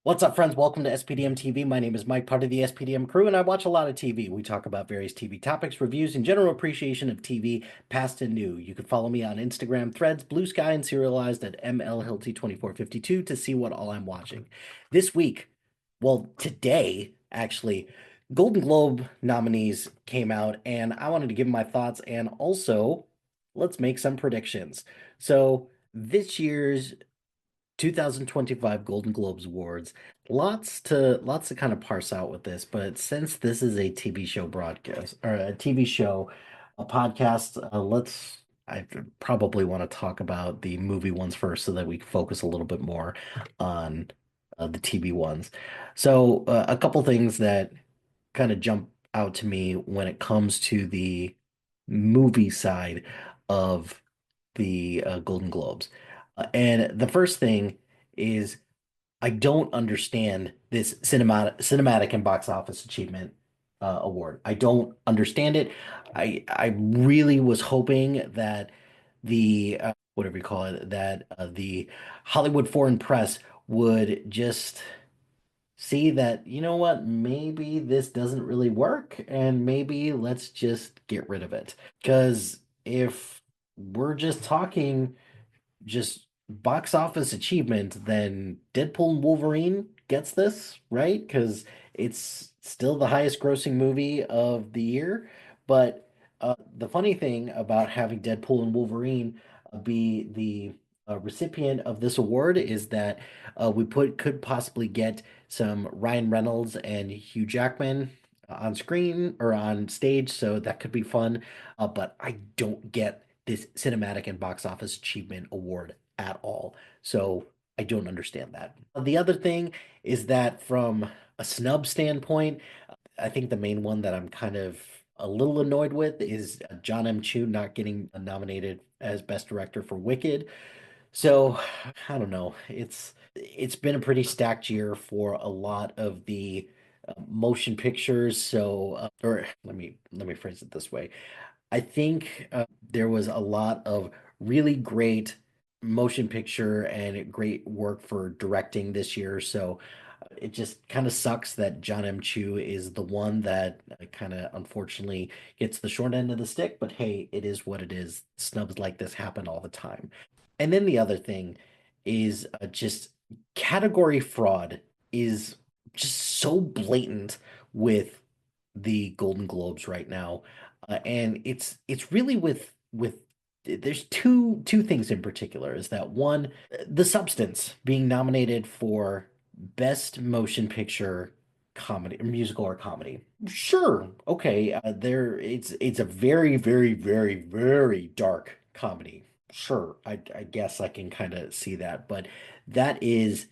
What's up, friends? Welcome to SPDM TV. My name is Mike, part of the SPDM crew, and I watch a lot of TV. We talk about various TV topics, reviews, and general appreciation of TV, past and new. You can follow me on Instagram, Threads, Blue Sky, and serialized at MLHilty2452 to see what all I'm watching. This week, well, today, actually, Golden Globe nominees came out, and I wanted to give my thoughts and also let's make some predictions. So, this year's 2025 Golden Globes Awards. Lots to kind of parse out with this, but since this is a TV show broadcast or a TV show, a podcast, I probably want to talk about the movie ones first so that we can focus a little bit more on the TV ones. So, a couple things that kind of jump out to me when it comes to the movie side of the Golden Globes. And the first thing is I don't understand this cinematic and box office achievement award. I don't understand it. I really was hoping that the whatever you call it, that the Hollywood Foreign Press would just see that, you know what, maybe this doesn't really work and maybe let's just get rid of it. Because if we're just talking just box office achievement, then Deadpool and Wolverine gets this, right? Because it's still the highest grossing movie of the year. But the funny thing about having Deadpool and Wolverine be the recipient of this award is that we put could possibly get some Ryan Reynolds and Hugh Jackman on screen or on stage, so that could be fun. But I don't get this cinematic and box office achievement award at all. So I don't understand that. The other thing is that from a snub standpoint, I think the main one that I'm kind of a little annoyed with is John M. Chu not getting nominated as Best Director for Wicked. So I don't know. It's been a pretty stacked year for a lot of the motion pictures. So or let me phrase it this way. I think there was a lot of really great motion picture and great work for directing this year. So it just kind of sucks that John M. Chu is the one that kind of unfortunately gets the short end of the stick. But hey, it is what it is. Snubs like this happen all the time. And then the other thing is just category fraud is just so blatant with the Golden Globes right now. And it's really with there's two things in particular is that one, the substance being nominated for best motion picture comedy, musical or comedy. Sure, okay, there it's a very dark comedy. Sure, I guess I can kind of see that, but that is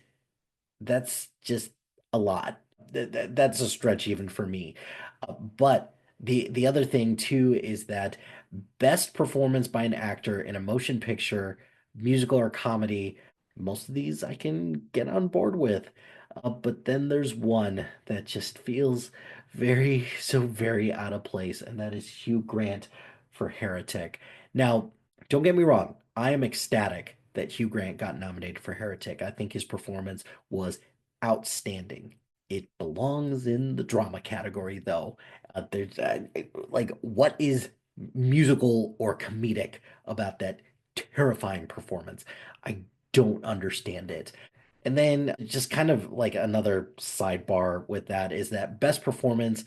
that's just a lot. That's a stretch even for me. But the other thing too is that best performance by an actor in a motion picture, musical or comedy, most of these I can get on board with. But then there's one that just feels so very out of place, and that is Hugh Grant for Heretic. Now, don't get me wrong, I am ecstatic that Hugh Grant got nominated for Heretic. I think his performance was outstanding. It belongs in the drama category, though. Like, what is musical or comedic about that terrifying performance? I don't understand it. And then just kind of like another sidebar with that is that best performance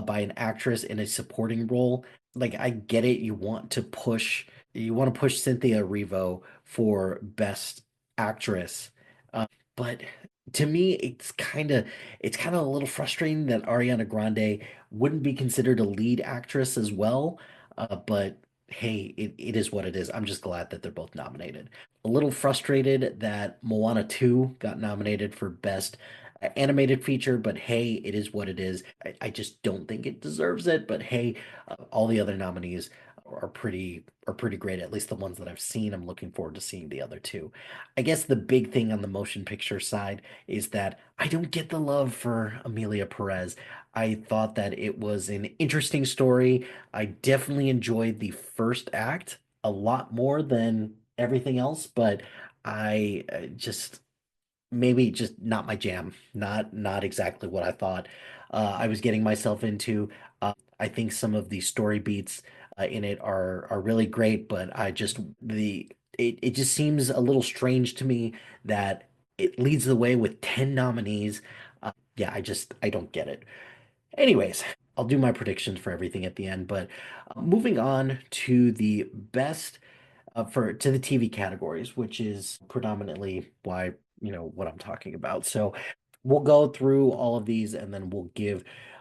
by an actress in a supporting role. Like I get it, you want to push Cynthia Erivo for best actress. But to me, it's kind of a little frustrating that Ariana Grande wouldn't be considered a lead actress as well. But hey, it is what it is. I'm just glad that they're both nominated. A little frustrated that Moana 2 got nominated for best animated feature, but hey, it is what it is. I just don't think it deserves it. But hey, all the other nominees are pretty great. At least the ones that I've seen. I'm looking forward to seeing the other two. I guess the big thing on the motion picture side is that I don't get the love for Amelia Perez. I thought that it was an interesting story. I definitely enjoyed the first act a lot more than everything else, but I just maybe just not my jam. Not exactly what I thought I was getting myself into. I think some of the story beats in it are really great, but it just seems a little strange to me that it leads the way with 10 nominees. Yeah, I don't get it. Anyways, I'll do my predictions for everything at the end, but moving on to the best for to the TV categories, which is predominantly why, what I'm talking about. So we'll go through all of these and then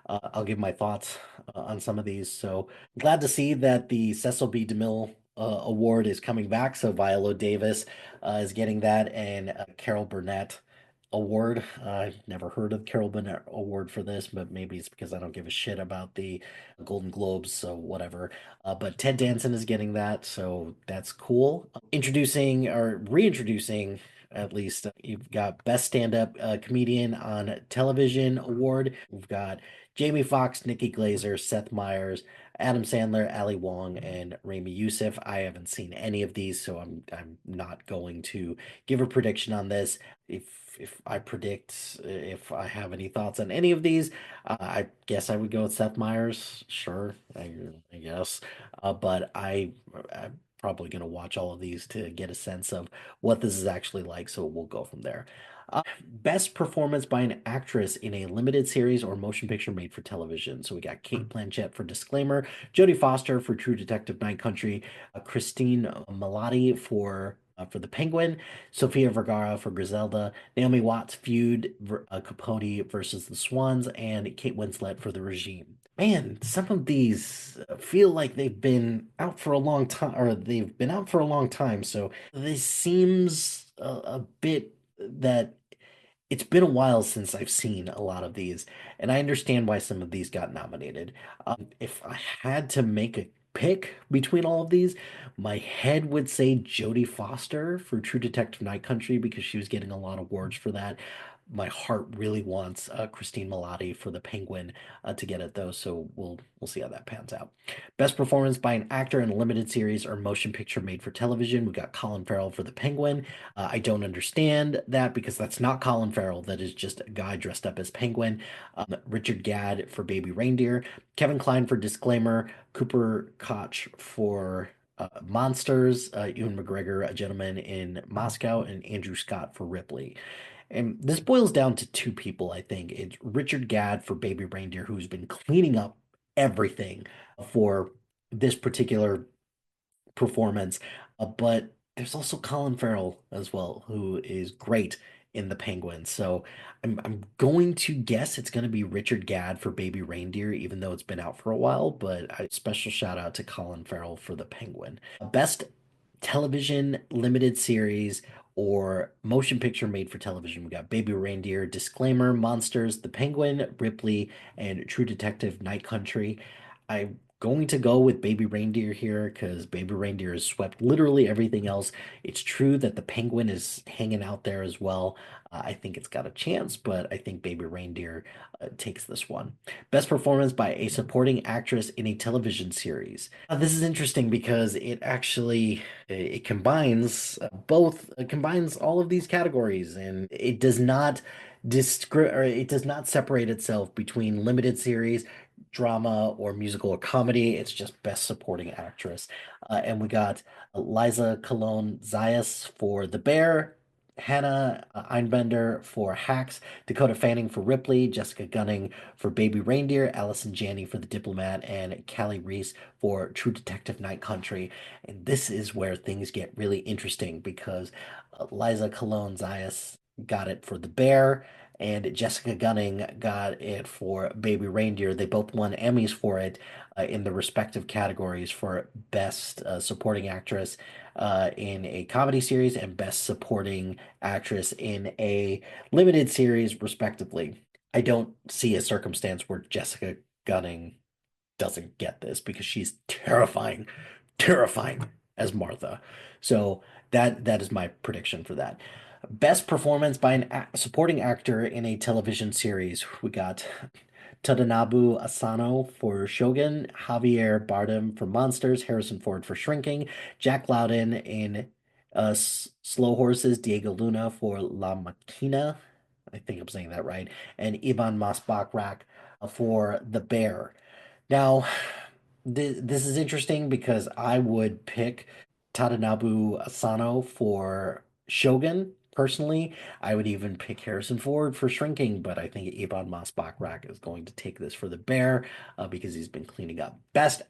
I'll give my thoughts on some of these. So glad to see that the Cecil B. DeMille Award is coming back. So Viola Davis is getting that, and Carol Burnett Award. I've never heard of Carol Burnett Award for this, but maybe it's because I don't give a shit about the Golden Globes, so whatever. But Ted Danson is getting that, so that's cool. Introducing or reintroducing, at least, you've got Best Stand-Up Comedian on Television Award. We've got Jamie Foxx, Nikki Glazer, Seth Meyers, Adam Sandler, Ali Wong, and Rami Youssef. I haven't seen any of these, so I'm not going to give a prediction on this. If I predict, if I have any thoughts on any of these, I guess I would go with Seth Meyers. Sure, I guess. But I'm probably going to watch all of these to get a sense of what this is actually like. So we'll go from there. Best performance by an actress in a limited series or motion picture made for television. So we got Kate Blanchett for Disclaimer, Jodie Foster for True Detective Night Country, Christine Milioti for The Penguin, Sofia Vergara for Griselda, Naomi Watts feud Capote versus the Swans, and Kate Winslet for The Regime. Man, some of these feel like they've been out for a long time, or they've been out for a long time. So this seems a bit that it's been a while since I've seen a lot of these, and I understand why some of these got nominated. If I had to make a pick between all of these, my head would say Jodie Foster for True Detective Night Country because she was getting a lot of awards for that. My heart really wants Christine Milioti for The Penguin to get it though, so we'll see how that pans out. Best performance by an actor in a limited series or motion picture made for television. We got Colin Farrell for The Penguin. I don't understand that because that's not Colin Farrell. That is just a guy dressed up as Penguin. Richard Gadd for Baby Reindeer. Kevin Kline for Disclaimer. Cooper Koch for Monsters. Ewan McGregor, A Gentleman in Moscow, and Andrew Scott for Ripley. And this boils down to two people, I think. It's Richard Gadd for Baby Reindeer, who's been cleaning up everything for this particular performance. But there's also Colin Farrell as well, who is great in The Penguin. So I'm going to guess it's going to be Richard Gadd for Baby Reindeer, even though it's been out for a while. But a special shout out to Colin Farrell for The Penguin. Best television limited series or motion picture made for television. We got Baby Reindeer, Disclaimer, Monsters, The Penguin, Ripley, and True Detective Night Country. I'm going to go with Baby Reindeer here because Baby Reindeer has swept literally everything else. It's true that The Penguin is hanging out there as well. I think it's got a chance, but I think Baby Reindeer takes this one. Best performance by a supporting actress in a television series. This is interesting because it combines it combines all of these categories, and it does not it does not separate itself between limited series, drama, or musical or comedy. It's just best supporting actress. And we got Liza Colon Zayas for The Bear, Hannah Einbender for Hacks, Dakota Fanning for Ripley, Jessica Gunning for Baby Reindeer, Allison Janney for The Diplomat, and Callie Reese for True Detective Night Country. And this is where things get really interesting because Liza Colon Zayas got it for The Bear, and Jessica Gunning got it for Baby Reindeer. They both won Emmys for it in the respective categories for Best Supporting Actress in a Comedy Series and Best Supporting Actress in a Limited Series, respectively. I don't see a circumstance where Jessica Gunning doesn't get this because she's terrifying, terrifying as Martha. So that is my prediction for that. Best performance by an supporting actor in a television series. We got Tadanobu Asano for Shogun, Javier Bardem for Monsters, Harrison Ford for Shrinking, Jack Lowden in Slow Horses, Diego Luna for La Maquina. I think I'm saying that right. And Ivan Masbakrak for The Bear. Now, this is interesting because I would pick Tadanobu Asano for Shogun. Personally, I would even pick Harrison Ford for Shrinking, but I think Ebon Moss-Bachrach is going to take this for the Bear because he's been cleaning up. Best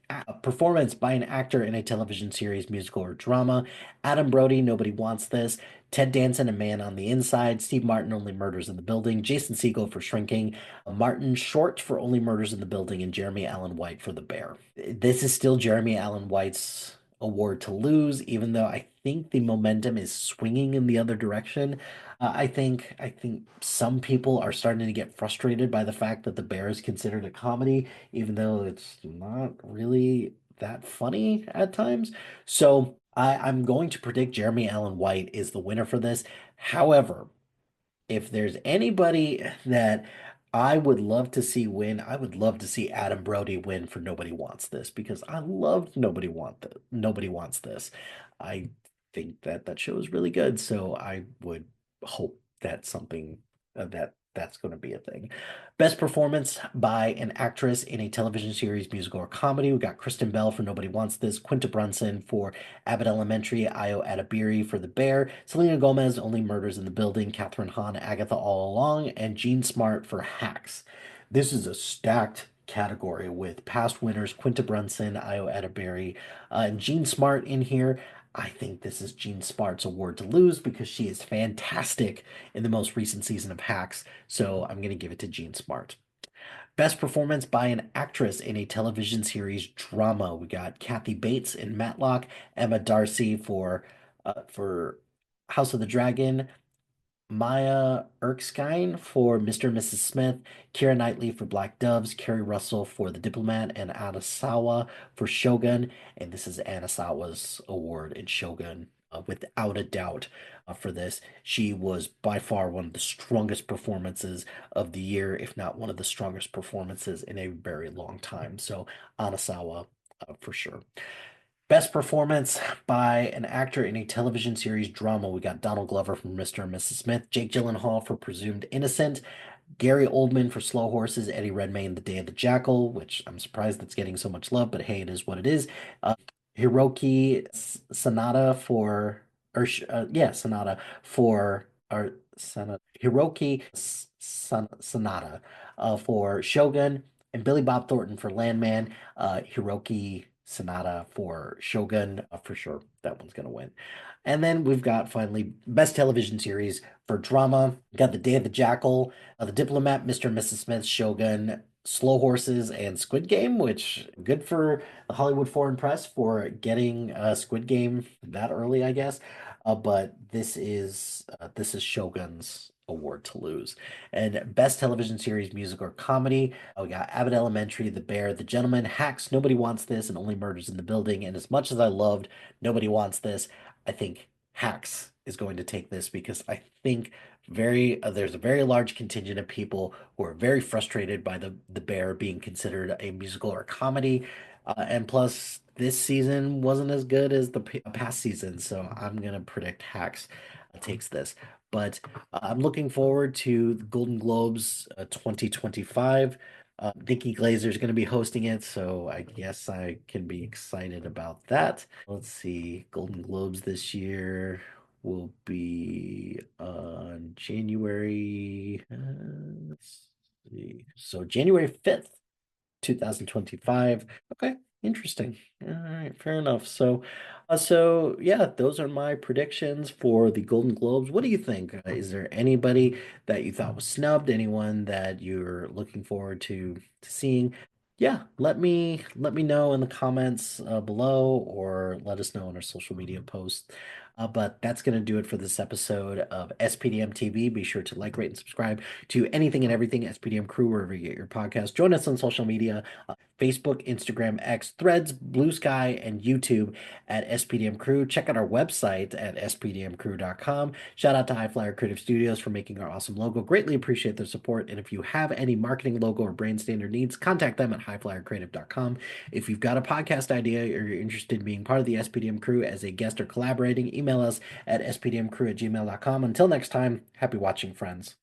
performance by an actor in a television series, musical, or drama. Adam Brody, Nobody Wants This. Ted Danson, A Man on the Inside. Steve Martin, Only Murders in the Building. Jason Segel for Shrinking. Martin Short for Only Murders in the Building, and Jeremy Allen White for The Bear. This is still Jeremy Allen White's award to lose, even though I think the momentum is swinging in the other direction. I think some people are starting to get frustrated by the fact that The Bear is considered a comedy, even though it's not really that funny at times. So I'm going to predict Jeremy Allen White is the winner for this. However, if there's anybody that I would love to see win, I would love to see Adam Brody win for Nobody Wants This because I loved Nobody Wants This. I think that that show is really good, so I would hope that something that's going to be a thing. Best performance by an actress in a television series, musical, or comedy. We got Kristen Bell for Nobody Wants This, Quinta Brunson for Abbott Elementary, Ayo Adabiri for The Bear, Selena Gomez, Only Murders in the Building, Catherine Hahn, Agatha All Along, and Jean Smart for Hacks. This is a stacked category with past winners Quinta Brunson, Ayo Adabiri, and Jean Smart in here. I think this is Jean Smart's award to lose because she is fantastic in the most recent season of Hacks. So I'm going to give it to Jean Smart. Best performance by an actress in a television series drama. We got Kathy Bates in Matlock, Emma Darcy for House of the Dragon, Maya Erskine for Mr. and Mrs. Smith, Keira Knightley for Black Doves, Kerry Russell for The Diplomat, and Anasawa for Shogun. And this is Anasawa's award in Shogun, without a doubt, for this. She was by far one of the strongest performances of the year, if not one of the strongest performances in a very long time. So Anasawa, for sure. Best performance by an actor in a television series drama. We got Donald Glover from Mr. and Mrs. Smith, Jake Gyllenhaal for Presumed Innocent, Gary Oldman for Slow Horses, Eddie Redmayne, The Day of the Jackal, which I'm surprised that's getting so much love, but hey, it is what it is. Hiroki Sanada for, yeah, Sanada for, or Sanada, Sanada for Shogun, and Billy Bob Thornton for Landman, Hiroki Sanada for Shogun, for sure. That one's going to win. And then we've got finally Best Television Series for Drama. We got The Day of the Jackal, The Diplomat, Mr. and Mrs. Smith, Shogun, Slow Horses, and Squid Game, which good for the Hollywood Foreign Press for getting Squid Game that early, I guess. But this is Shogun's award to lose. And Best Television Series, Music, or Comedy. We got Abbott Elementary, The Bear, The Gentleman, Hacks, Nobody Wants This, and Only Murders in the Building. And as much as I loved Nobody Wants This, I think Hacks is going to take this because I think there's a very large contingent of people who are very frustrated by the Bear being considered a musical or a comedy, and plus this season wasn't as good as the past season, so I'm gonna predict Hacks takes this. But I'm looking forward to the Golden Globes 2025. Nikki Glazer is going to be hosting it, so I guess I can be excited about that. Let's see, Golden Globes this year will be on January. Let's see. So January 5th, 2025. Okay, interesting. All right, fair enough. So yeah, those are my predictions for the Golden Globes. What do you think? Is there anybody that you thought was snubbed? Anyone that you're looking forward to seeing? Yeah, let me know in the comments below, or let us know on our social media posts. But that's going to do it for this episode of SPDM TV. Be sure to like, rate, and subscribe to anything and everything SPDM Crew, wherever you get your podcast. Join us on social media, Facebook, Instagram, X, Threads, Blue Sky, and YouTube at SPDM Crew. Check out our website at spdmcrew.com. Shout out to High Flyer Creative Studios for making our awesome logo. Greatly appreciate their support. And if you have any marketing, logo, or brand standard needs, contact them at highflyercreative.com. If you've got a podcast idea or you're interested in being part of the SPDM Crew as a guest or collaborating, email email us at spdmcrew@gmail.com. Until next time, happy watching, friends.